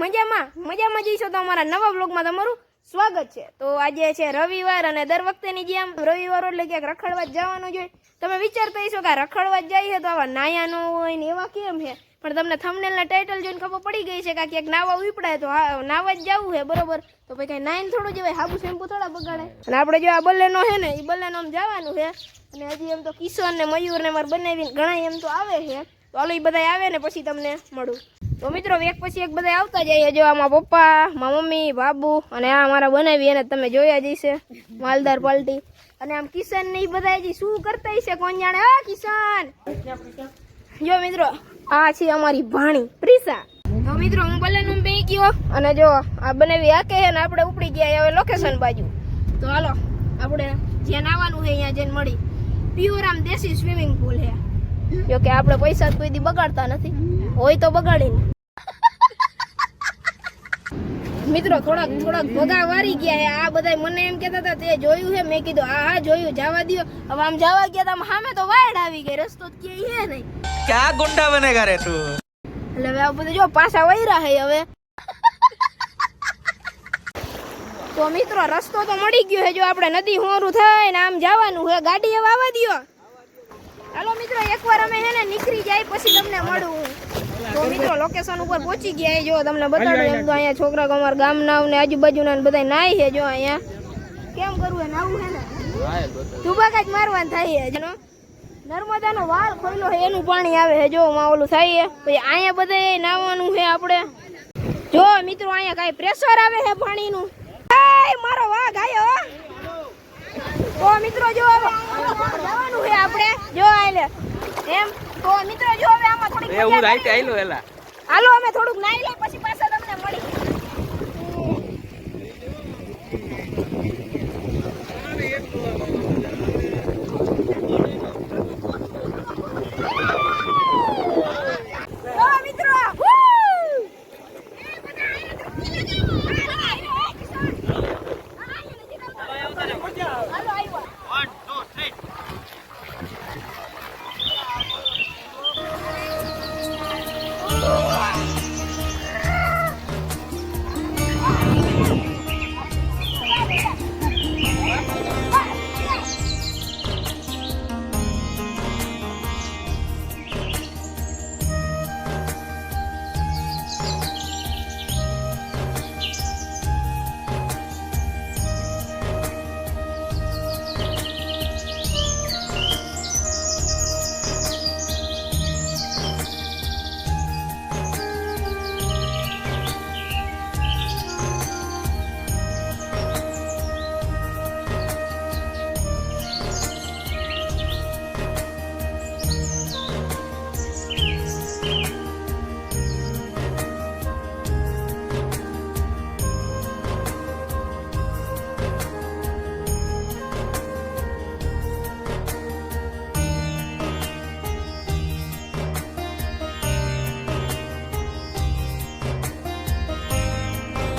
મજામાં જઈશો તો અમારા નવા વ્લોગમાં તમારું સ્વાગત છે। તો આજે છે રવિવાર અને દર વખતેની જેમ રવિવાર એટલે ક્યાંક રખડવા જવાનું જોઈએ। તમે વિચારતા હશો કે રખડવા જ જાય છે તો આવા નાયા ન હોય ને એવા કેમ છે, પણ તમને થંબનેલના ટાઇટલ જોઈને ખબર પડી ગઈ છે કે ક્યાંક નાવા ઉપડાય તો નાવા જ જવું છે, બરોબર? તો પછી કઈ નાઈન થોડું જવાય, હાબુ શેમ્પુ થોડા બગાડે। અને આપણે જો આ બલ્લેનો છે ને એ બલ્લેનો આમ જવાનું છે, અને હજી એમ તો કિશન ને મયુર ને મારે બનાવીને ઘણા એમ તો આવે છે, તો હાલો એ બધા આવે ને પછી તમને મળું। તો મિત્રો એક પછી એક બધા આવતા જઈએ। જો આમાં પપ્પા, મારા મમ્મી, બાબુ અને આ મારા બનાવી એને તમે જોયા જ હશે, માલદાર પાલટી। અને આમ કિશન ને એ બધા હજી શું કરતા હશે કોણ જાણે। હા કિશન, જો મિત્રો આ છે અમારી ભાણી પ્રિસા। તો મિત્રો હું બલ્લેનું બે ગયો અને જો આ બનાવી આકે છે ને આપણે ઉપડી ગયા હવે લોકેશન બાજુ। તો હાલો આપણે જ્યાં આવવાનું છે અહીંયા જઈને મળી। પ્યોર આમ દેશી સ્વિમિંગ પુલ છે, જો કે આપણે પૈસા કોઈ દી બગાડતા નથી, હોય તો બગાડીને। મિત્રો થોડાક ભગા વારી ગયા છે। આ બધા મને એમ કહેતા હતા તે જોયું છે, મેં કીધું હા જોયું, જવા દો। હવે આમ જવા ગયા તો સામે તો વાડ આવી ગઈ, રસ્તો તો ક્યાંય છે નહીં। क्या गुंडा बनेगा रे तू? એટલે હવે આ બધું જો પાછા વૈરા છે હવે। તો મિત્રો રસ્તો તો મળી ગયો છે, જો આપણે નદી હોરું થાય ને આમ જવાનું છે। ગાડી હવે આવવા દો। હાલો મિત્રો એકવાર અમે છે ને નીકળી જાય પછી તમને મળું। તો મિત્રો લોકેશન ઉપર પહોંચી ગયા, જો તમને બતાડું એમ તો અહીંયા છોકરા અમારા ગામના ને આજુબાજુના બધા નાય છે। જો અહીંયા કેમ કરવું છે, નાવું છે ને ધુબાકા જ મારવાનું થાય છે। જેનો નર્મદાનો વાળ ખોલ્યો છે એનું પાણી આવે છે, જો માં ઓલું થાય છે। પછી અહીંયા બધા નાવાનું છે આપણે। જો મિત્રો અહીંયા કાંઈ પ્રેશર આવે છે પાણીનું। મારો વાઘ આયો। તો મિત્રો જો હવે જવાનું છે આપણે, જો આલે એમ। તો મિત્રો જો હવે આમાં થોડીક એ હું રાઈટ આઈલો એલા, હાલો અમે થોડુંક નાઈ લઈ પછી પાછા તમને મળી।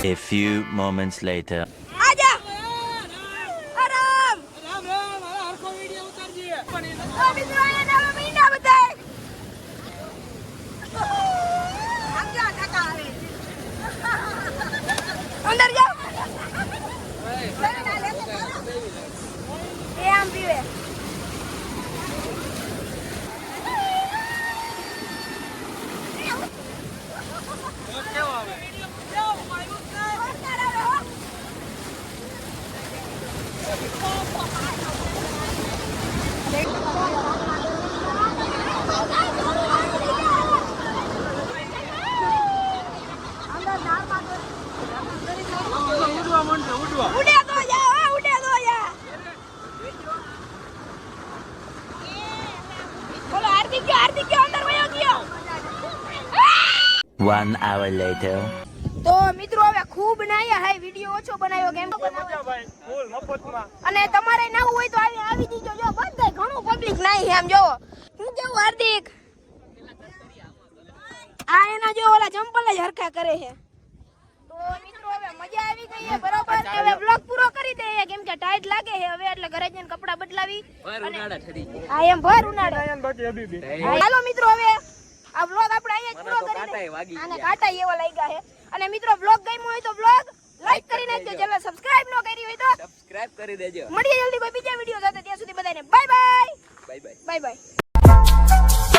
A few moments later. આજા આરામ રામ રામ, મારા હરખો વિડિયો ઉતારજે। તો મિત્રો આયા નવા મહિના બતાય આમ જા કાકા આવે અંદર જાઓ એ આમ પીવે। One hour later. તો મિત્રો હવે ખૂબ નાયા હે, વિડિયો ઓછો બનાવ્યો કેમ ફૂલ મફતમાં। અને તમારે નાવું હોય તો આવી દીજો। જો બધા ઘણું પબ્લિક નાઈ છે આમ જોવો। હું કેવું હાર્દિક આ એના જો ઓલા ચંપલ જ હરખા કરે છે। તો મિત્રો હવે મજા આવી ગઈ છે, બરોબર? હવે બ્લોગ પૂરો કરી દઈએ કેમ કે ટાઈટ લાગે છે હવે, એટલે ઘરે જઈને કપડા બદલાવી આ એમ ભર ઉનાળે। હાલો મિત્રો હવે આ બ્લોગ આપણે અહીંયા જ પૂરો કરી દઈએ। આને કાંટા એવા લાગ્યા છે અને મિત્રો બ્લોગ ગમ્યો હોય તો બ્લોગ લાઈક કરી નાખજો, ચેનલ સબસ્ક્રાઇબ ન કરી હોય તો સબસ્ક્રાઇબ કરી દેજો. મળીએ જલ્દી કોઈ બીજા વિડિયો સાથે. ત્યાં સુધી બધાને bye bye bye bye. Bye bye.